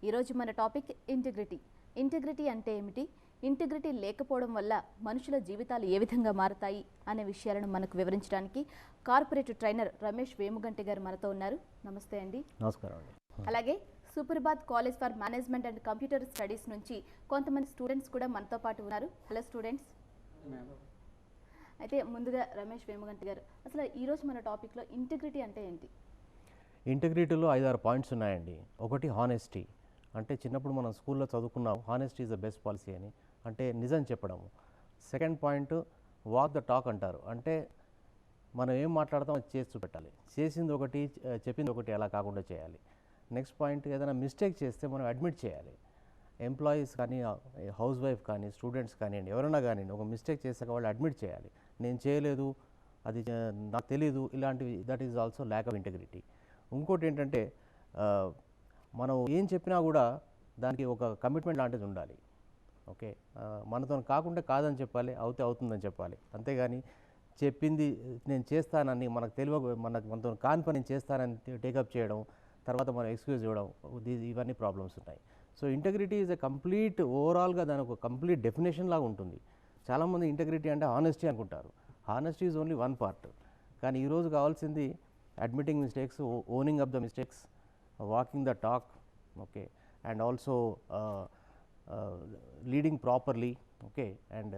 ఈరోజు మన topic integrity. Integrity అంటే ఏమిటి, ఇంటిగ్రిటీ లేకపోవడం వల్ల మనుషుల జీవితాలు ఏ విధంగా మారతాయి అనే విషయాలను మనకు వివరించడానికి కార్పొరేట్ ట్రైనర్ రమేష్ వేముగంటి గారు మనతో ఉన్నారు. నమస్తే అండి. నమస్కారం అండి. అలాగే Suprabhat college for management and computer studies నుంచి కొంతమంది స్టూడెంట్స్ కూడా మనతో పాటు ఉన్నారు. Hello students. అయితే ముందుగా రమేష్ వేముగంటి గారు, అసలు ఈరోజు మన టాపిక్లో ఇంటిగ్రిటీ అంటే ఏంటి? ఇంటిగ్రిటీలో 5-6 పాయింట్స్ ఉన్నాయండి. ఒకటి హానెస్టీ, అంటే చిన్నప్పుడు మనం స్కూల్లో చదువుకున్నాం honesty is the best policy అని, అంటే నిజం చెప్పడము. Second point walk the talk అంటారు, అంటే మనం ఏం మాట్లాడతాం అది చేసి చూపెట్టాలి. చేసింది ఒకటి చెప్పింది ఒకటి అలా కాకుండా చేయాలి. నెక్స్ట్ పాయింట్ ఏదైనా మిస్టేక్ చేస్తే మనం అడ్మిట్ చేయాలి. ఎంప్లాయీస్ కానీ హౌస్ వైఫ్ కానీ స్టూడెంట్స్ కానివ్వండి ఎవరైనా కానివ్వండి ఒక మిస్టేక్ చేసాక వాళ్ళు అడ్మిట్ చేయాలి. నేను చేయలేదు, అది నాకు తెలీదు, ఇలాంటివి. That is also lack of integrity. ఇంకోటి ఏంటంటే మనం ఏం చెప్పినా కూడా దానికి ఒక కమిట్మెంట్ లాంటిది ఉండాలి. ఓకే, మనతో కాకుండా కాదని చెప్పాలి, అవుతే అవుతుందని చెప్పాలి. అంతేగాని చెప్పింది నేను చేస్తానని మనతో కాని పని నేను చేస్తానని టేకప్ చేయడం, తర్వాత మనం ఎక్స్క్యూజ్ ఇవ్వడం, ఇవన్నీ ప్రాబ్లమ్స్ ఉన్నాయి. So integrity is a complete ఓవరాల్గా దాని ఒక కంప్లీట్ డెఫినేషన్ లాగా ఉంటుంది. చాలామంది ఇంటెగ్రిటీ అంటే హానెస్టీ అనుకుంటారు. Honesty is only one part. కానీ ఈరోజు కావాల్సింది admitting mistakes, owning up the mistakes, walking the talk, okay, and also leading properly, okay, and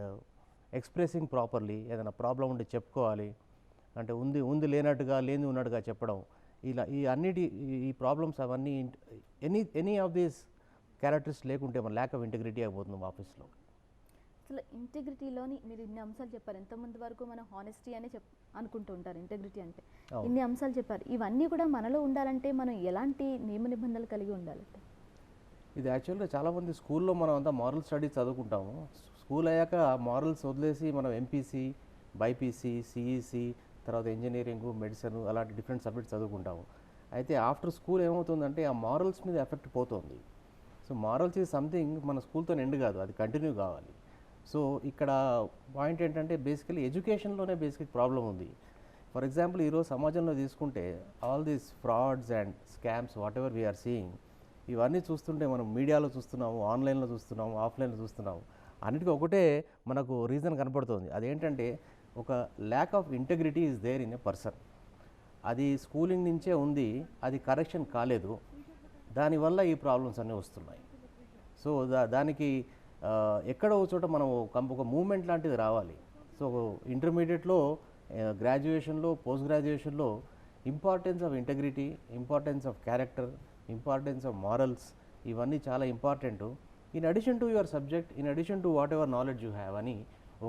expressing properly. ఏదైనా ప్రాబ్లం ఉంటే చెప్పుకోవాలి, అంటే ఉంది లేనట్టుగా లేని ఉన్నట్టుగా చెప్పడం. ఇలా ఈ ప్రాబ్లమ్స్ అవన్నీ ఎనీ ఆఫ్ దీస్ క్యారెక్టర్స్ లేకుంటే మన ల్యాక్ ఆఫ్ ఇంటిగ్రిటీ అయిపోతుంది ఆఫీస్లో. అసలు ఇంటిగ్రిటీలోని మీరు ఇన్ని అంశాలు చెప్పారు. ఎంతమంది వరకు మనం హానెస్టీ అనే అనుకుంటూ ఉంటారు ఇంటిగ్రిటీ అంటే. ఇన్ని అంశాలు చెప్పారు. ఇవన్నీ కూడా మనలో ఉండాలంటే మనం ఎలాంటి నియమ నిబంధనలు కలిగి ఉండాలంటే? ఇది యాక్చువల్గా చాలామంది స్కూల్లో మనం అంతా మారల్ స్టడీస్ చదువుకుంటాము. స్కూల్ అయ్యాక మారల్స్ వదిలేసి మనం ఎంపీసీ, బైపీసీ, సిఈసి, తర్వాత ఇంజనీరింగ్, మెడిసిన్ అలాంటి డిఫరెంట్ సబ్జెక్ట్స్ చదువుకుంటాము. అయితే ఆఫ్టర్ స్కూల్ ఏమవుతుందంటే ఆ మారల్స్ మీద ఎఫెక్ట్ పోతుంది. సో మారల్స్ ఈజ్ సంథింగ్ మన స్కూల్తో ఎండ్ కాదు, అది కంటిన్యూ కావాలి. సో ఇక్కడ పాయింట్ ఏంటంటే బేసికలీ ఎడ్యుకేషన్లోనే బేసిక్ ప్రాబ్లం ఉంది. ఫర్ ఎగ్జాంపుల్ ఈరోజు సమాజంలో తీసుకుంటే all these frauds and scams whatever we are seeing, ఇవన్నీ చూస్తుంటే మనం మీడియాలో చూస్తున్నాము, ఆన్లైన్లో చూస్తున్నాము, ఆఫ్లైన్లో చూస్తున్నాము. అన్నిటికీ ఒకటే మనకు రీజన్ కనపడుతుంది. అదేంటంటే ఒక lack of integrity is there in a person. అది స్కూలింగ్ నుంచే ఉంది, అది కరెక్షన్ కాలేదు, దానివల్ల ఈ ప్రాబ్లమ్స్ అన్నీ వస్తున్నాయి. సో దానికి ఎక్కడో చోట మనం ఒక మూమెంట్ లాంటిది రావాలి. సో ఇంటర్మీడియట్లో, గ్రాడ్యుయేషన్లో, పోస్ట్ గ్రాడ్యుయేషన్లో importance of integrity, importance of character, importance of morals, ఇవన్నీ చాలా important. In addition to your subject, in addition to whatever knowledge you have అని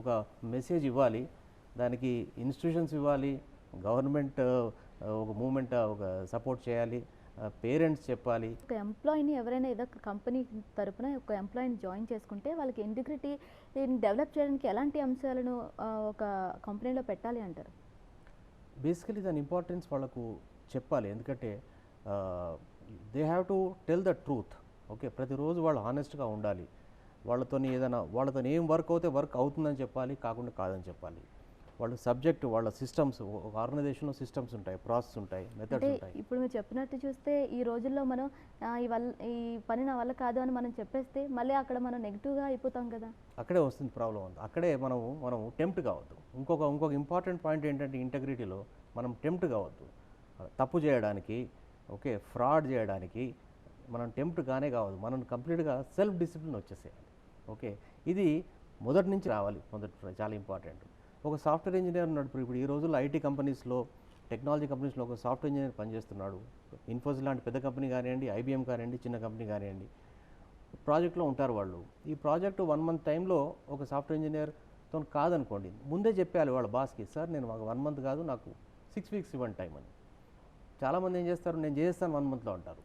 ఒక మెసేజ్ ఇవ్వాలి. దానికి ఇన్స్టిట్యూషన్స్ ఇవ్వాలి, గవర్నమెంట్ ఒక మూమెంట్ ఒక సపోర్ట్ చేయాలి, పేరెంట్స్ చెప్పాలి. ఒక ఎంప్లాయీని ఎవరైనా ఏదో కంపెనీ తరపున ఒక ఎంప్లాయీని జాయిన్ చేసుకుంటే వాళ్ళకి ఇంటిగ్రిటీ డెవలప్ చేయడానికి ఎలాంటి అంశాలను ఒక కంపెనీలో పెట్టాలి అంటారు? బేసికలీ దాని ఇంపార్టెన్స్ వాళ్ళకు చెప్పాలి. ఎందుకంటే they have to tell the truth. Okay, ప్రతిరోజు వాళ్ళు హానెస్ట్గా ఉండాలి. వాళ్ళతో ఏం వర్క్ అవుతే వర్క్ అవుతుందని చెప్పాలి, కాకుండా కాదని చెప్పాలి. వాళ్ళు సబ్జెక్టు, వాళ్ళ సిస్టమ్స్, ఒక ఆర్గనైజేషన్లో సిస్టమ్స్ ఉంటాయి, ప్రాసెస్ ఉంటాయి, మెథడ్స్ ఉంటాయి. ఇప్పుడు మీరు చెప్పినట్టు చూస్తే ఈ రోజుల్లో మనం ఈ పని నా వల్ల కాదు అని మనం చెప్పేస్తే మళ్ళీ అక్కడ మనం నెగిటివ్గా అయిపోతాం కదా. అక్కడే వస్తుంది ప్రాబ్లం అంతా. అక్కడే మనం టెంప్ట్ కావద్దు. ఇంకొక ఇంపార్టెంట్ పాయింట్ ఏంటంటే ఇంటెగ్రిటీలో మనం టెంప్ట్ కావద్దు. తప్పు చేయడానికి, ఓకే, ఫ్రాడ్ చేయడానికి మనం టెంప్ట్ కానే కావద్దు. మనం కంప్లీట్గా సెల్ఫ్ డిసిప్లిన్ వచ్చేసేయాలి. ఓకే, ఇది మొదటి నుంచి రావాలి. చాలా ఇంపార్టెంట్. ఒక సాఫ్ట్వేర్ ఇంజనీర్ ఉన్నాడు. ఇప్పుడు ఈ రోజుల్లో ఐటీ కంపెనీస్లో, టెక్నాలజీ కంపెనీస్లో ఒక సాఫ్ట్వేర్ ఇంజనీర్ పనిచేస్తున్నాడు. ఇన్ఫోసిస్ లాంటి పెద్ద కంపెనీ కానివ్వండి, ఐబీఎం కానివ్వండి, చిన్న కంపెనీ కానివ్వండి, ప్రాజెక్ట్లో ఉంటారు వాళ్ళు. ఈ ప్రాజెక్టు 1 month టైంలో ఒక సాఫ్ట్వేర్ ఇంజనీర్తో కాదనుకోండి, ముందే చెప్పాలి వాళ్ళ బాస్కి, సార్ నేను మాకు 1 month కాదు, నాకు 6 weeks ఇవ్వండి టైం అని. చాలామంది ఏం చేస్తారు, నేను చేస్తాను 1 monthలో అంటారు.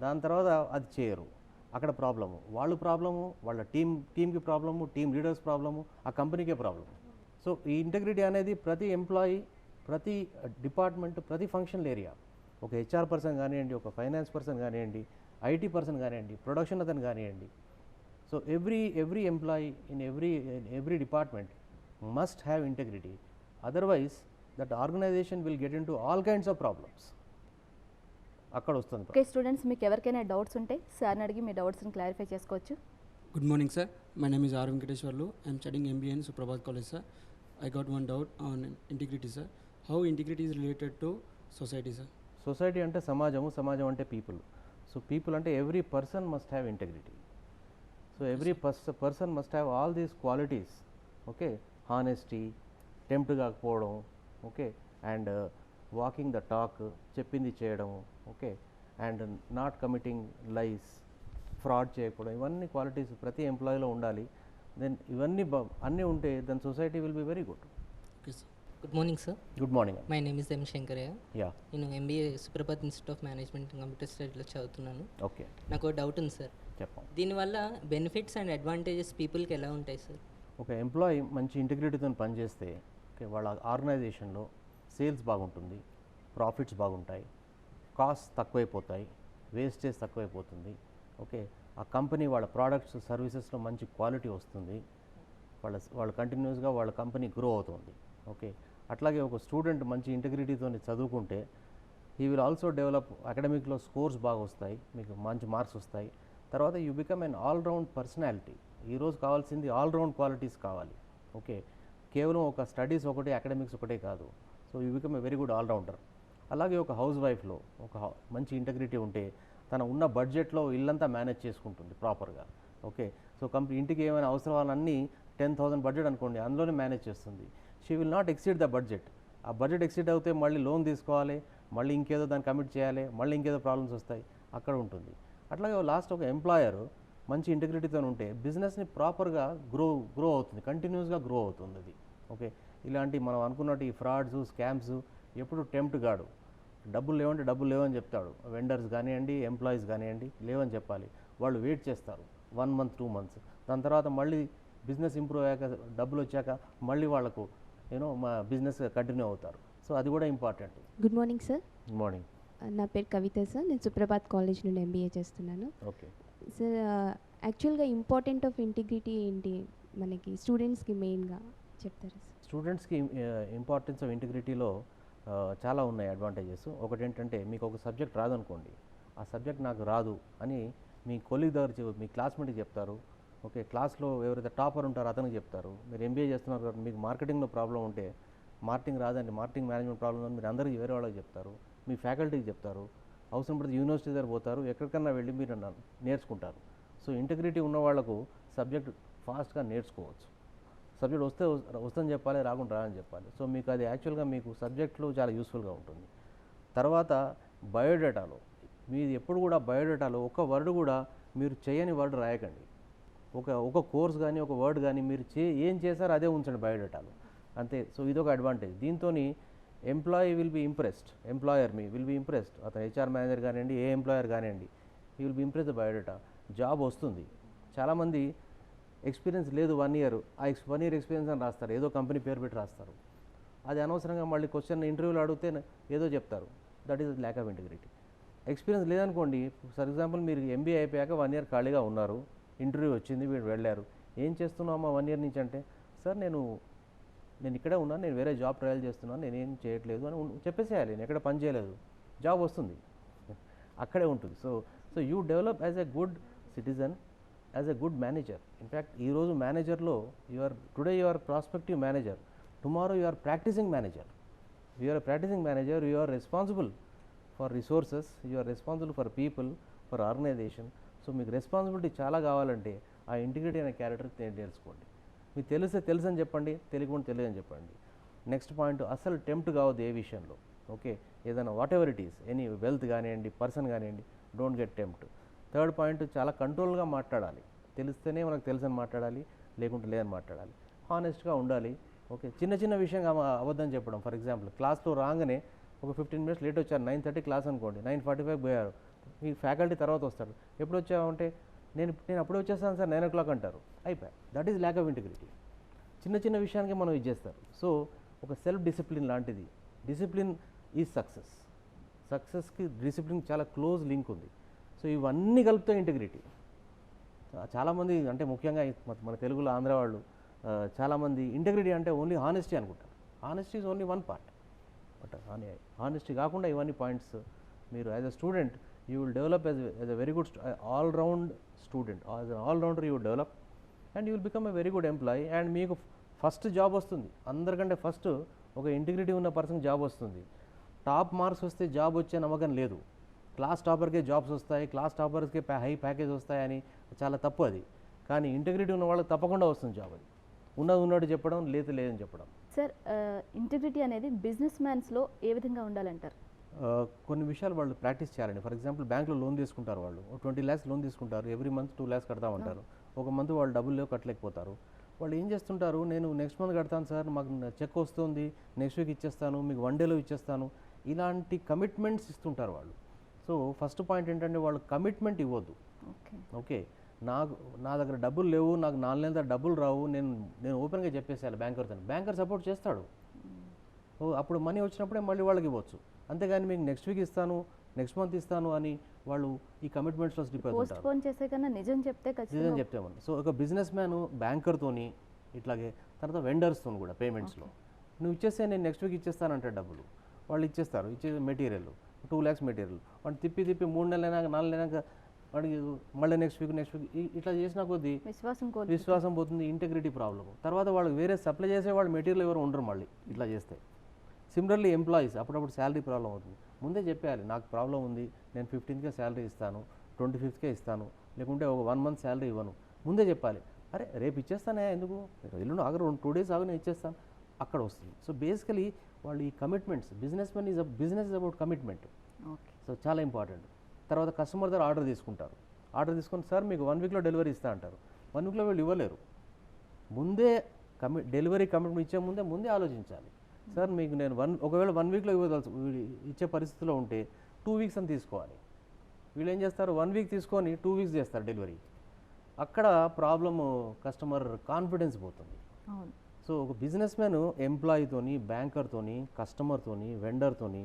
దాని తర్వాత అది చేయరు. అక్కడ ప్రాబ్లము, వాళ్ళ టీంకి ప్రాబ్లము, టీం లీడర్స్ ప్రాబ్లము, ఆ కంపెనీకే ప్రాబ్లము. సో ఈ ఇంటెగ్రిటీ అనేది ప్రతి ఎంప్లాయీ, ప్రతి డిపార్ట్మెంట్, ప్రతి ఫంక్షనల్ ఏరియా, ఒక హెచ్ఆర్ పర్సన్ కానివ్వండి, ఒక ఫైనాన్స్ పర్సన్ కానివ్వండి, ఐటీ పర్సన్ కానివ్వండి, ప్రొడక్షన్ అతను కానివ్వండి. So every employee in every department must have integrity. Otherwise that organisation will get into all kinds of problems. అక్కడ వస్తుంది. ఓకే స్టూడెంట్స్, మీకు ఎవరికైనా డౌట్స్ ఉంటే సార్ని అడిగి మీ డౌట్స్ని క్లారిఫై చేసుకోవచ్చు. Good morning, sir. My name is R. Venkateshwarlu. I am studying MBA in Suprabhat College, sir. I got one doubt on integrity, sir. How integrity is related to society, sir? Society అంటే సమాజము, సమాజం అంటే people. So people అంటే every person must have integrity. So every person must have all these qualities. Okay, honesty, tempt కాకపోవడం, okay, and walking the talk, చెప్పింది చేయడం, okay, and not committing lies, fraud చేయకూడదు. ఇవన్నీ క్వాలిటీస్ ప్రతి ఎంప్లాయీలో ఉండాలి. Then ఇవన్నీ అన్నీ ఉంటే then society will be very good. Okay, sir. Good morning sir. Good morning. My name is M Shankaraiah. Yeah, నేను MBA Suprabhat institute of management and computer స్టడీలో చదువుతున్నాను. ఓకే, నాకు డౌట్ ఉంది సార్. చెప్పండి. దీనివల్ల బెనిఫిట్స్ అండ్ అడ్వాంటేజెస్ పీపుల్కి ఎలా ఉంటాయి సార్? ఒక ఎంప్లాయీ మంచి ఇంటిగ్రిటీతో పనిచేస్తే ఓకే, వాళ్ళ ఆర్గనైజేషన్లో సేల్స్ బాగుంటుంది, ప్రాఫిట్స్ బాగుంటాయి, కాస్ట్ తక్కువైపోతాయి, వేస్టేజ్ తక్కువైపోతుంది. ఓకే, ఆ కంపెనీ వాళ్ళ ప్రోడక్ట్స్ సర్వీసెస్లో మంచి క్వాలిటీ వస్తుంది, వాళ్ళు కంటిన్యూస్గా వాళ్ళ కంపెనీ గ్రో అవుతుంది. ఓకే, అట్లాగే ఒక స్టూడెంట్ మంచి ఇంటిగ్రిటీతో చదువుకుంటే హీ విల్ ఆల్సో డెవలప్, అకాడమిక్లో స్కోర్స్ బాగా వస్తాయి, మీకు మంచి మార్క్స్ వస్తాయి. తర్వాత you become an all-round personality. ఈరోజు కావాల్సింది ఆల్రౌండ్ క్వాలిటీస్ కావాలి. ఓకే, కేవలం ఒక స్టడీస్ ఒకటే, అకాడమిక్స్ ఒకటే కాదు. So you become a very good allrounder. అలాగే ఒక హౌస్ వైఫ్లో మంచి ఇంటెగ్రిటీ ఉంటే తన ఉన్న బడ్జెట్లో ఇల్లంతా మేనేజ్ చేసుకుంటుంది ప్రాపర్గా. ఓకే, సో ఇంటికి ఏమైనా అవసరాలన్నీ 10,000 బడ్జెట్ అనుకోండి, అందులోనే మేనేజ్ చేస్తుంది. She will not exceed the budget. ఆ బడ్జెట్ ఎక్సీడ్ అవుతే మళ్ళీ లోన్ తీసుకోవాలి, మళ్ళీ ఇంకేదో దాన్ని కమిట్ చేయాలి, మళ్ళీ ఇంకేదో ప్రాబ్లమ్స్ వస్తాయి, అక్కడ ఉంటుంది. అట్లాగే లాస్ట్ ఒక ఎంప్లాయర్ మంచి ఇంటెగ్రిటీతో ఉంటే బిజినెస్ని ప్రాపర్గా గ్రో అవుతుంది, కంటిన్యూస్గా గ్రో అవుతుంది అది. ఓకే, ఇలాంటి మనం అనుకున్నట్టు ఈ ఫ్రాడ్స్, స్కామ్స్ ఎప్పుడు టెంప్ట్ కాడు. డబ్బులు లేవంటే డబ్బులు లేవని చెప్తాడు. వెండర్స్ కానివ్వండి, ఎంప్లాయీస్ కానివ్వండి, లేవని చెప్పాలి. వాళ్ళు వెయిట్ చేస్తారు 1 month 2 months. దాని తర్వాత మళ్ళీ బిజినెస్ ఇంప్రూవ్ అయ్యాక, డబ్బులు వచ్చాక మళ్ళీ వాళ్ళకు మా బిజినెస్ కంటిన్యూ అవుతారు. సో అది కూడా important. Good morning sir. Good morning. నా పేరు కవిత సార్. నేను సుప్రభాత్ కాలేజ్ నుండి ఎంబీఏ చేస్తున్నాను. ఓకే సార్, యాక్చువల్గా ఇంపార్టెంట్ ఆఫ్ ఇంటిగ్రిటీ ఏంటి మనకి స్టూడెంట్స్కి మెయిన్గా చెప్తారా సార్? స్టూడెంట్స్కి ఇంపార్టెన్స్ ఆఫ్ ఇంటిగ్రిటీలో చాలా ఉన్నాయి అడ్వాంటేజెస్. ఒకటి ఏంటంటే, మీకు ఒక సబ్జెక్ట్ రాదనుకోండి, ఆ సబ్జెక్ట్ నాకు రాదు అని మీ కొలీగ్ దగ్గర మీ క్లాస్మేట్కి చెప్తారు. ఓకే, క్లాస్లో ఎవరైతే టాపర్ ఉంటారో అతనికి చెప్తారు. మీరు ఎంబీఏ చేస్తున్నారు కాబట్టి మీకు మార్కెటింగ్లో ప్రాబ్లం ఉంటే, మార్కెటింగ్ రాదండి, మార్కెటింగ్ మేనేజ్మెంట్ ప్రాబ్లం అని మీరు అందరికీ వేరే వాళ్ళకి చెప్తారు, మీ ఫ్యాకల్టీకి చెప్తారు. అవసరం పడితే యూనివర్సిటీ దగ్గర పోతారు, ఎక్కడికన్నా వెళ్ళి మీరు నేర్చుకుంటారు. సో ఇంటిగ్రిటీ ఉన్న వాళ్ళకు సబ్జెక్ట్ ఫాస్ట్గా నేర్చుకోవచ్చు. సబ్జెక్ట్ వస్తుందని చెప్పాలి, రాకుండా రాదని చెప్పాలి. సో మీకు అది యాక్చువల్గా మీకు సబ్జెక్టులు చాలా యూస్ఫుల్గా ఉంటుంది. తర్వాత బయోడేటాలో మీది ఎప్పుడు కూడా బయోడేటాలో ఒక వర్డ్ కూడా మీరు చేయని వర్డ్ రాయకండి. ఒక కోర్స్ కానీ ఒక వర్డ్ కానీ మీరు ఏం చేశారో అదే ఉంచండి బయోడేటాలో, అంతే. సో ఇదొక అడ్వాంటేజ్. దీంతో employee will be impressed, employer will be impressed. అతను హెచ్ఆర్ మేనేజర్ కానివ్వండి, ఏ ఎంప్లాయర్ కానివ్వండి, ఈ will be impress the biodata. Job వస్తుంది. చాలామంది ఎక్స్పీరియన్స్ లేదు 1 year, ఆ 1 year ఎక్స్పీరియన్స్ అని రాస్తారు, ఏదో కంపెనీ పేరు పెట్టి రాస్తారు. అది అనవసరంగా మళ్ళీ క్వశ్చన్ ఇంటర్వ్యూలో అడిగితే ఏదో చెప్తారు. That is lack of integrity. Experience లేదనుకోండి, ఫర్ ఎగ్జాంపుల్ మీరు ఎంబీఏ అయిపోయాక 1 year ఖాళీగా ఉన్నారు, ఇంటర్వ్యూ వచ్చింది, వీడు వెళ్ళారు. ఏం చేస్తున్నామా 1 year నుంచి అంటే, సార్ నేను ఇక్కడే ఉన్నాను, నేను వేరే జాబ్ ట్రయల్ చేస్తున్నాను, నేనేం చేయట్లేదు అని చెప్పేసేయాలి. నేను ఎక్కడ పని చేయలేదు, జాబ్ వస్తుంది, అక్కడే ఉంటుంది. So you develop as a good citizen, as a good manager. In fact ఈరోజు మేనేజర్లో today you are prospective manager, tomorrow you are practising manager. You are practising manager, you are responsible for resources, you are responsible for people, for organisation. So మీకు responsibility చాలా కావాలంటే ఆ integrity అనే character తెలుసుకోండి. మీకు తెలుసు అని చెప్పండి, తెలియకుండా తెలియదు అని చెప్పండి. నెక్స్ట్ పాయింట్, అసలు టెంప్ట్ కావద్దు ఏ విషయంలో. ఓకే, ఏదైనా what ever it is, any wealth కానివ్వండి, పర్సన్ కానివ్వండి, don't get tempt. Third point, చాలా కంట్రోల్గా మాట్లాడాలి. తెలిస్తేనే మనకు తెలుసని మాట్లాడాలి, లేకుంటే లేదని మాట్లాడాలి. హానెస్ట్గా ఉండాలి. ఓకే, చిన్న విషయంగా అబద్ధం చెప్పడం. ఫర్ ఎగ్జాంపుల్, క్లాస్లో రాగానే ఒక 15 minutes లేట్ వచ్చారు, 9:30 క్లాస్ అనుకోండి, 9:45 పోయారు. మీ ఫ్యాకల్టీ తర్వాత వస్తాడు, ఎప్పుడు వచ్చావంటే నేను అప్పుడే వచ్చేస్తాను సార్ 9 o'clock అంటారు, అయిపోయి. That is lack of integrity. చిన్న విషయానికి మనం ఇది చేస్తారు. సో ఒక సెల్ఫ్ డిసిప్లిన్ లాంటిది. డిసిప్లిన్ ఈజ్ సక్సెస్కి డిసిప్లిన్ చాలా క్లోజ్ లింక్ ఉంది. సో ఇవన్నీ కలిపితే ఇంటిగ్రిటీ. చాలామంది అంటే ముఖ్యంగా మన తెలుగులో ఆంధ్ర వాళ్ళు చాలామంది ఇంటిగ్రిటీ అంటే ఓన్లీ హానెస్టీ అనుకుంటారు. Honesty is only 1 part. But honesty కాకుండా ఇవన్నీ పాయింట్స్ మీరు as a student you will develop as a very good all round student, as an all rounder you will develop and you will become a very good employee. And మీకు first job వస్తుంది, అందరికంటే first ఒక integrity ఉన్న person job వస్తుంది. Top marks వస్తే job వచ్చే నమ్మకం లేదు. క్లాస్ టాపర్కే జాబ్స్ వస్తాయి, క్లాస్ టాపర్స్కే హై ప్యాకేజ్ వస్తాయని చాలా తప్పు అది. కానీ ఇంటిగ్రిటీ ఉన్న వాళ్ళకి తప్పకుండా వస్తుంది జాబ్. అది ఉన్నట్టు చెప్పడం, లేదని చెప్పడం. సార్, ఇంటిగ్రిటీ అనేది బిజినెస్ మ్యాన్స్లో ఏ విధంగా ఉండాలంటారు? కొన్ని విషయాలు వాళ్ళు ప్రాక్టీస్ చేయాలండి. ఫర్ ఎగ్జాంపుల్ బ్యాంక్లో లోన్ తీసుకుంటారు, వాళ్ళు 20 lakhs లోన్ తీసుకుంటారు, ఎవ్రీ మంత్ 2 lakhs కడతామంటారు. ఒక మంత్ వాళ్ళు డబ్బులు లేవు, కట్టలేకపోతారు. వాళ్ళు ఏం చేస్తుంటారు, నేను నెక్స్ట్ మంత్ కడతాను సార్, మాకు చెక్ వస్తుంది, నెక్స్ట్ వీక్ ఇచ్చేస్తాను, మీకు 1 dayలో ఇచ్చేస్తాను, ఇలాంటి కమిట్మెంట్స్ ఇస్తుంటారు వాళ్ళు. సో ఫస్ట్ పాయింట్ ఏంటంటే వాళ్ళు కమిట్మెంట్ ఇవ్వద్దు. ఓకే, నా దగ్గర డబ్బులు లేవు, నాకు 4 నెలల డబ్బులు రావు, నేను ఓపెన్గా చెప్పేసాను బ్యాంకర్తో. బ్యాంకర్ సపోర్ట్ చేస్తాడు, అప్పుడు మనీ వచ్చినప్పుడే మళ్ళీ వాళ్ళకి ఇవ్వచ్చు. అంతేగాని మీకు నెక్స్ట్ వీక్ ఇస్తాను, నెక్స్ట్ మంత్ ఇస్తాను అని వాళ్ళు ఈ కమిట్మెంట్స్లో స్లిప్ అవుతుంటారు. పోస్ట్ చేసే కన్నా నిజం చెప్తామని. సో ఒక బిజినెస్ మ్యాన్ బ్యాంకర్తోని, ఇట్లాగే తర్వాత వెండర్స్తో కూడా పేమెంట్స్లో నువ్వు ఇచ్చేస్తే నేను నెక్స్ట్ వీక్ ఇచ్చేస్తానంటే డబ్బులు వాళ్ళు ఇచ్చేస్తారు. ఇచ్చే మెటీరియల్ 2 lakhs మెటీరియల్ వాడు తిప్పి 3 నెలలైనాక 4 నెలలైనాక వాడికి మళ్ళీ నెక్స్ట్ వీక్ ఇట్లా చేసిన కొద్దీ విశ్వాసం పోతుంది, ఇంటెగ్రిటీ ప్రాబ్లమ్. తర్వాత వాళ్ళకి వేరే సప్లై చేసే వాళ్ళు మెటీరియల్ ఎవరు ఉండరు మళ్ళీ ఇట్లా చేస్తే. సిమిలర్లీ ఎంప్లాయీస్ అప్పుడప్పుడు శాలరీ ప్రాబ్లం అవుతుంది. ముందే చెప్పేయాలి, నాకు ప్రాబ్లం ఉంది, నేను 15th శాలరీ ఇస్తాను, 25th ఇస్తాను, లేకుంటే ఒక 1 month శాలరీ ఇవ్వను. ముందే చెప్పాలి. అరే రేపు ఇచ్చేస్తానే, ఎందుకు ఎల్లుండి ఆగరు, 2 days ఆగు, నేను ఇచ్చేస్తాను, అక్కడ వస్తుంది. సో బేసికలీ వాళ్ళు ఈ commitments, business is about commitment. So చాలా ఇంపార్టెంట్. తర్వాత కస్టమర్ దగ్గర ఆర్డర్ తీసుకుంటారు, ఆర్డర్ తీసుకొని సార్ మీకు 1 weekలో డెలివరీ ఇస్తా అంటారు. 1 weekలో వీళ్ళు ఇవ్వలేరు. ముందే డెలివరీ కమిట్మెంట్ ఇచ్చే ముందే ఆలోచించాలి. సార్ మీకు నేను ఒకవేళ 1 weekలో ఇచ్చే పరిస్థితిలో ఉంటే 2 weeks అని తీసుకోవాలి. వీళ్ళు ఏం చేస్తారు, 1 week తీసుకొని 2 weeks చేస్తారు డెలివరీ. అక్కడ ప్రాబ్లమ్ కస్టమర్ కాన్ఫిడెన్స్ పోతుంది. సో ఒక బిజినెస్ మ్యాన్ ఎంప్లాయీతోని, బ్యాంకర్తోని, కస్టమర్తోని, వెండర్తోని,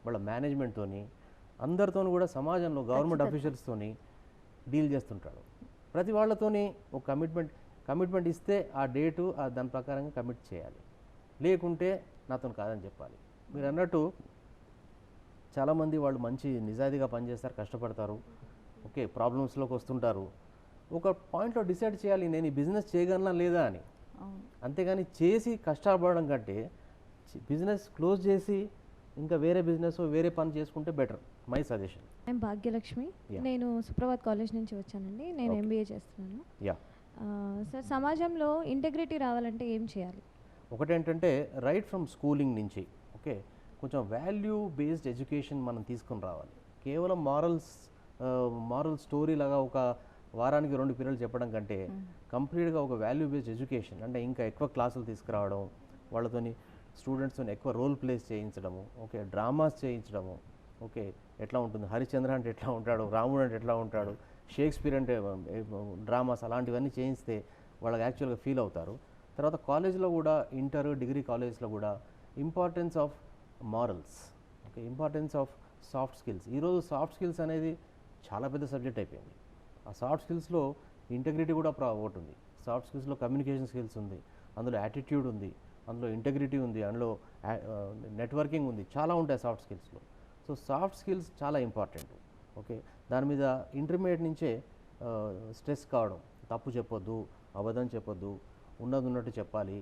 వాళ్ళ మేనేజ్మెంట్తోని, అందరితోని కూడా సమాజంలో గవర్నమెంట్ అఫీషియల్స్తోని డీల్ చేస్తుంటాడు. ప్రతి వాళ్ళతోని ఒక కమిట్మెంట్ ఇస్తే ఆ డేటు దాని ప్రకారంగా కమిట్ చేయాలి, లేకుంటే నాతో కాదని చెప్పాలి. మీరు అన్నట్టు చాలామంది వాళ్ళు మంచి నిజాయితీగా పనిచేస్తారు, కష్టపడతారు, ఓకే, ప్రాబ్లమ్స్లోకి వస్తుంటారు. ఒక పాయింట్లో డిసైడ్ చేయాలి, నేను ఈ బిజినెస్ చేయగలనా లేదా అని. అంతేగాని చేసి కష్టపడడం కంటే బిజినెస్ క్లోజ్ చేసి ఇంకా వేరే బిజినెస్ వేరే పని చేసుకుంటే better. My suggestion. I'm Bhagyalakshmi, నేను సుప్రభాత్ కాలేజ్ నుంచి వచ్చానండి. నేను MBA చేస్తున్నాను. సార్, సమాజంలో ఇంటెగ్రిటీ రావాలంటే ఏం చేయాలి? ఒకటేంటంటే రైట్ ఫ్రమ్ స్కూలింగ్ నుంచి ఓకే కొంచెం వాల్యూ బేస్డ్ ఎడ్యుకేషన్ మనం తీసుకొని రావాలి. కేవలం మారల్ స్టోరీ లాగా ఒక వారానికి 2 పీరియడ్లు చెప్పడం కంటే కంప్లీట్గా ఒక వాల్యూ బేస్డ్ ఎడ్యుకేషన్ అంటే ఇంకా ఎక్కువ క్లాసులు తీసుకురావడం, వాళ్ళతోని స్టూడెంట్స్తో ఎక్కువ రోల్ ప్లేస్ చేయించడము, ఓకే, డ్రామాస్ చేయించడము, ఓకే, ఎట్లా ఉంటుంది, హరిశ్చంద్ర అంటే ఎట్లా ఉంటాడు, రాముడు అంటే ఎట్లా ఉంటాడు, షేక్స్పియర్ అంటే డ్రామాస్, అలాంటివన్నీ చేయిస్తే వాళ్ళకి యాక్చువల్గా ఫీల్ అవుతారు. తర్వాత కాలేజ్లో కూడా డిగ్రీ కాలేజ్లో కూడా importance of morals, okay, importance of soft skills. ఈరోజు సాఫ్ట్ స్కిల్స్ అనేది చాలా పెద్ద సబ్జెక్ట్ అయిపోయింది. ఆ సాఫ్ట్ స్కిల్స్లో ఇంటెగ్రిటీ కూడా ఒకటి ఉంది. సాఫ్ట్ స్కిల్స్లో కమ్యూనికేషన్ స్కిల్స్ ఉంది, అందులో యాటిట్యూడ్ ఉంది, అందులో ఇంటెగ్రిటీ ఉంది, అందులో నెట్వర్కింగ్ ఉంది, చాలా ఉంటాయి సాఫ్ట్ స్కిల్స్లో. సో సాఫ్ట్ స్కిల్స్ చాలా ఇంపార్టెంట్. ఓకే, దాని మీద ఇంటర్మీడియట్ నుంచే స్ట్రెస్ కావడం, తప్పు చెప్పొద్దు, అబద్ధం చెప్పొద్దు, ఉన్నట్టు చెప్పాలి,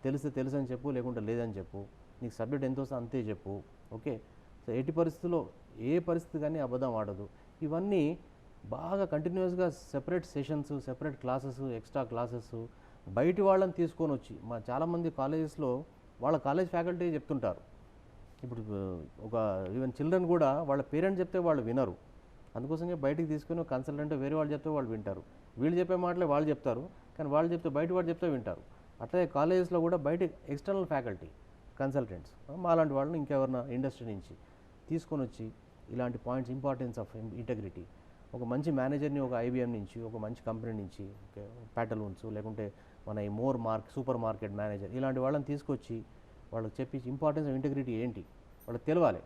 తెలుసు అని చెప్పు, లేకుంటే లేదని చెప్పు, నీకు సబ్జెక్ట్ ఎంత వస్తే అంతే చెప్పు, ఓకే. సో ఎట్టి పరిస్థితుల్లో ఏ పరిస్థితి కానీ అబద్ధం ఆడదు. ఇవన్నీ బాగా కంటిన్యూస్గా separate sessions, separate classes, extra classes, బయటి వాళ్ళని తీసుకొని వచ్చి చాలామంది కాలేజెస్లో వాళ్ళ కాలేజ్ ఫ్యాకల్టీ చెప్తుంటారు. ఇప్పుడు ఈవెన్ చిల్డ్రన్ కూడా వాళ్ళ పేరెంట్స్ చెప్తే వాళ్ళు వినరు, అందుకోసమే బయటికి తీసుకొని కన్సల్టెంట్ వేరే వాళ్ళు చెప్తే వాళ్ళు వింటారు. వీళ్ళు చెప్పే మాటలే వాళ్ళు చెప్తారు, కానీ వాళ్ళు చెప్తే బయట వాడు చెప్తే వింటారు. అట్లాగే కాలేజెస్లో కూడా బయట ఎక్స్టర్నల్ ఫ్యాకల్టీ, కన్సల్టెంట్స్, మాలాంటి వాళ్ళని ఇంకెవరన్నా ఇండస్ట్రీ నుంచి తీసుకొని వచ్చి ఇలాంటి పాయింట్స్, ఇంపార్టెన్స్ ఆఫ్ ఇంటెగ్రిటీ, ఒక మంచి మేనేజర్ని ఒక IBM నుంచి, ఒక మంచి కంపెనీ నుంచి, ఓకే, ప్యాటలూన్స్, లేకుంటే మన ఈ సూపర్ మార్కెట్ మేనేజర్, ఇలాంటి వాళ్ళని తీసుకొచ్చి వాళ్ళకి చెప్పి ఇంపార్టెన్స్ ఆఫ్ ఇంటెగ్రిటీ ఏంటి వాళ్ళకి తెలవాలి.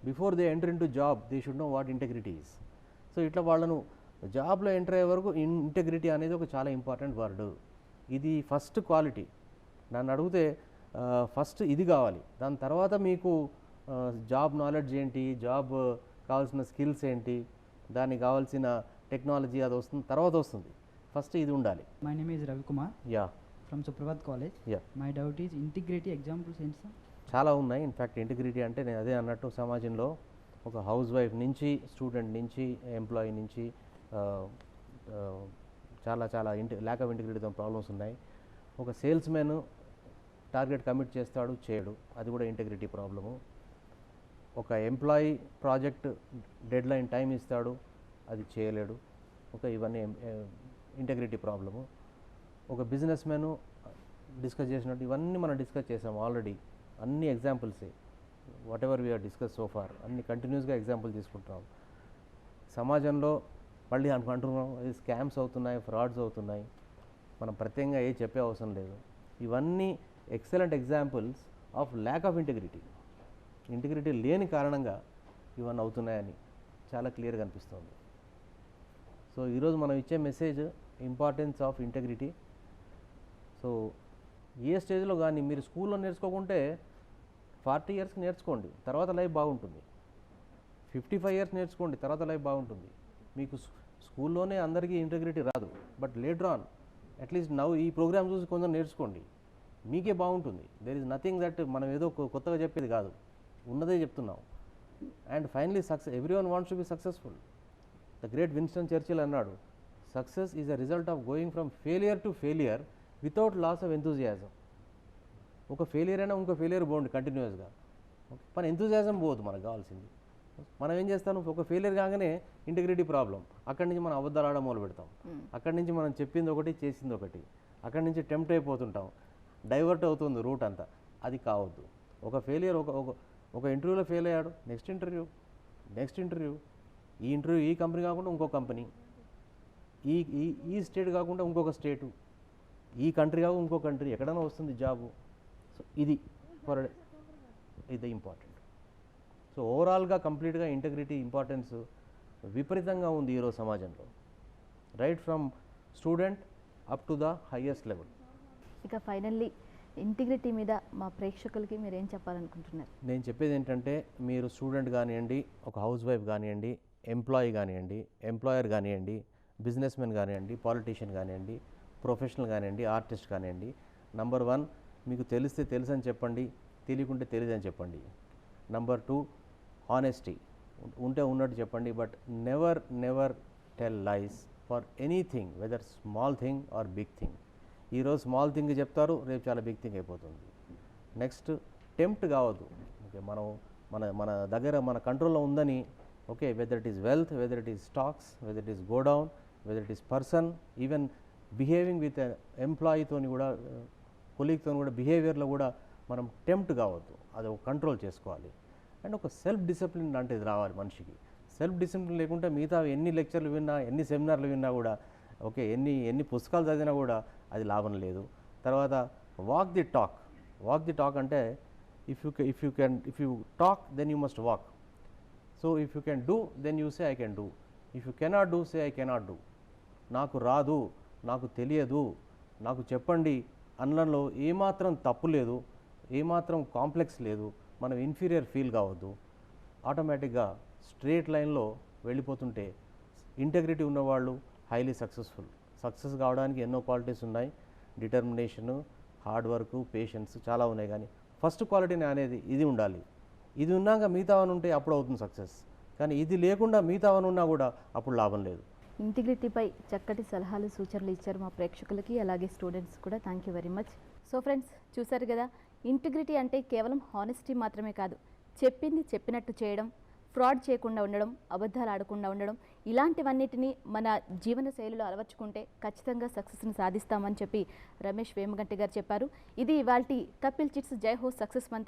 Before they enter in to job they should know what integrity is. So ఇట్లా వాళ్ళను జాబ్లో ఎంటర్ అయ్యే వరకు ఇంటెగ్రిటీ అనేది ఒక చాలా ఇంపార్టెంట్ వర్డ్. ఇది ఫస్ట్ క్వాలిటీ. నన్ను అడిగితే ఫస్ట్ ఇది కావాలి, దాని తర్వాత మీకు జాబ్ నాలెడ్జ్ ఏంటి, జాబ్ కావాల్సిన స్కిల్స్ ఏంటి, దానికి కావాల్సిన టెక్నాలజీ అది వస్తుంది, తర్వాత వస్తుంది. ఫస్ట్ ఇది ఉండాలి. My name is Ravi Kumar yeah from Suprabhat College. Yeah. My doubt is integrity examples ఏంటి సార్? చాలా ఉన్నాయి. ఇన్ఫ్యాక్ట్ ఇంటిగ్రిటీ అంటే నేను అదే అన్నట్టు సమాజంలో ఒక హౌస్ వైఫ్ నుంచి, స్టూడెంట్ నుంచి, ఎంప్లాయీ నుంచి చాలా చాలా ల్యాక్ ఆఫ్ ఇంటిగ్రిటీతో ప్రాబ్లమ్స్ ఉన్నాయి. ఒక సేల్స్ మ్యాన్ టార్గెట్ కమిట్ చేస్తాడు, చేయడు, అది కూడా ఇంటిగ్రిటీ ప్రాబ్లము. ఒక employee project deadline time ఇస్తాడు, అది చేయలేడు, ఇవన్నీ ఇంటిగ్రిటీ ప్రాబ్లము. ఒక బిజినెస్ మ్యాను డిస్కస్ చేసినట్టు ఇవన్నీ మనం డిస్కస్ చేసాము ఆల్రెడీ, అన్ని ఎగ్జాంపుల్సే. Whatever we are discuss so far అన్ని కంటిన్యూస్గా ఎగ్జాంపుల్ తీసుకుంటున్నాం. సమాజంలో మళ్ళీ అంటున్నాం ఇది స్కామ్స్ అవుతున్నాయి, ఫ్రాడ్స్ అవుతున్నాయి, మనం ప్రత్యేకంగా ఏ చెప్పే అవసరం లేదు. ఇవన్నీ excellent examples of lack of integrity. Integrity లేని కారణంగా ఇవన్నీ అవుతున్నాయని చాలా క్లియర్గా అనిపిస్తుంది. సో ఈరోజు మనం ఇచ్చే message importance of integrity. So ఏ స్టేజ్లో కానీ మీరు స్కూల్లో నేర్చుకోకుంటే 40 ఇయర్స్కి నేర్చుకోండి, తర్వాత లైఫ్ బాగుంటుంది. 55 ఇయర్స్ నేర్చుకోండి, తర్వాత లైఫ్ బాగుంటుంది. మీకు స్కూల్లోనే అందరికీ ఇంటిగ్రిటీ రాదు, బట్ లేటర్ ఆన్ అట్లీస్ట్ నవ్వు ఈ ప్రోగ్రామ్ చూసి కొంచెం నేర్చుకోండి, మీకే బాగుంటుంది. దేర్ ఈజ్ నథింగ్ దట్ మనం ఏదో కొత్తగా చెప్పేది కాదు, ఉన్నదే చెప్తున్నాం. And finally success, every one wants to be successful. The great Winston Churchill అన్నాడు, success is a result of going from failure to failure without loss of enthusiasm. ఒక failure అయినా ఇంకో ఫెయిలియర్ పోండి కంటిన్యూస్గా, మన ఎంతూజియాజం పోవద్దు. మనకు కావాల్సింది మనం ఏం చేస్తాను, ఒక ఫెయిలియర్ కాగానే ఇంటిగ్రిటీ ప్రాబ్లం, అక్కడి నుంచి మనం అబద్ధాలు ఆడడం మొదలు పెడతాం, అక్కడి నుంచి మనం చెప్పింది ఒకటి చేసింది ఒకటి, అక్కడి నుంచి టెంప్ట్ అయిపోతుంటాం, డైవర్ట్ అవుతుంది రూట్ అంతా. అది కావద్దు. ఒక ఫెయిలియర్ ఒక ఇంటర్వ్యూలో ఫెయిల్ అయ్యాడు, నెక్స్ట్ ఇంటర్వ్యూ, ఈ ఇంటర్వ్యూ ఈ కంపెనీ కాకుండా ఇంకో కంపెనీ, ఈ స్టేట్ కాకుండా ఇంకొక స్టేటు, ఈ కంట్రీ కాకుండా ఇంకో కంట్రీ, ఎక్కడైనా వస్తుంది జాబు. సో ఇది ఇంపార్టెంట్. సో ఓవరాల్గా కంప్లీట్గా ఇంటిగ్రిటీ ఇంపార్టెన్స్ విపరీతంగా ఉంది ఈరోజు సమాజంలో, right from student up to the highest level. ఇక ఫైనల్లీ ఇంటిగ్రిటీ మీద మా ప్రేక్షకులకి మీరు ఏం చెప్పాలనుకుంటున్నారు? నేను చెప్పేది ఏంటంటే, మీరు స్టూడెంట్ కానివ్వండి, ఒక హౌస్ వైఫ్ కానివ్వండి, ఎంప్లాయీ కానివ్వండి, ఎంప్లాయర్ కానివ్వండి, బిజినెస్ మెన్ కానివ్వండి, పాలిటీషియన్ కానివ్వండి, ప్రొఫెషనల్ కానివ్వండి, ఆర్టిస్ట్ కానివ్వండి, నంబర్ 1 మీకు తెలిస్తే తెలుసు అని చెప్పండి, తెలియకుంటే తెలియదు అని చెప్పండి. నంబర్ 2 హానెస్టీ, ఉంటే ఉన్నట్టు చెప్పండి, but never tell lies for anything, whether small thing or big thing. ఈరోజు స్మాల్ థింగ్ చెప్తారు, రేపు చాలా బిగ్ థింగ్ అయిపోతుంది. నెక్స్ట్, టెంప్ట్ కావద్దు. ఓకే, మన దగ్గర మన కంట్రోల్లో ఉందని, okay, whether it is wealth, whether it is stocks, whether it is go down, whether it is person, even behaving with ఎంప్లాయీతోని కూడా, కొలీగ్తో కూడా బిహేవియర్లో కూడా మనం టెంప్ట్ కావద్దు, అది ఒక కంట్రోల్ చేసుకోవాలి. అండ్ ఒక సెల్ఫ్ డిసిప్లిన్ లాంటిది రావాలి మనిషికి. సెల్ఫ్ డిసిప్లిన్ లేకుంటే మిగతా ఎన్ని లెక్చర్లు విన్నా, ఎన్ని సెమినార్లు విన్నా కూడా, ఓకే, ఎన్ని పుస్తకాలు చదివినా కూడా అది లాభం లేదు. తర్వాత వాక్ ది టాక్ అంటే if you talk then you must walk. So if you can do then you say I can do, if you cannot do say I cannot do. నాకు రాదు, నాకు తెలియదు, నాకు చెప్పండి అనడంలో ఏమాత్రం తప్పు లేదు, ఏమాత్రం కాంప్లెక్స్ లేదు. మనం ఇన్ఫీరియర్ ఫీల్ కావద్దు. ఆటోమేటిక్గా స్ట్రేట్ లైన్లో వెళ్ళిపోతుంటే ఇంటెగ్రిటీ ఉన్నవాళ్ళు హైలీ సక్సెస్ కావడానికి ఎన్నో క్వాలిటీస్ ఉన్నాయి. డిటర్మినేషను, హార్డ్ వర్క్, పేషెన్స్ చాలా ఉన్నాయి. కానీ ఫస్ట్ క్వాలిటీని అనేది ఇది ఉండాలి. ఇది ఉన్నాక మిగతావని ఉంటే అప్పుడు అవుతుంది సక్సెస్. కానీ ఇది లేకుండా మిగతావని ఉన్నా కూడా అప్పుడు లాభం లేదు. ఇంటిగ్రిటీపై చక్కటి సలహాలు, సూచనలు ఇచ్చారు మా ప్రేక్షకులకి, అలాగే స్టూడెంట్స్ కూడా. Thank you very much. So friends, చూసారు కదా, ఇంటిగ్రిటీ అంటే కేవలం హానెస్టీ మాత్రమే కాదు, చెప్పింది చెప్పినట్టు చేయడం, ఫ్రాడ్ చేయకుండా ఉండడం, అబద్ధాలు ఆడకుండా ఉండడం, ఇలాంటివన్నిటినీ మన జీవన శైలిలో అలవర్చుకుంటే ఖచ్చితంగా సక్సెస్ని సాధిస్తామని చెప్పి రమేష్ వేముగంటి గారు చెప్పారు. ఇది ఇవాల్టి కపిల్ చిట్స్ జై హో సక్సెస్ మంత్రం.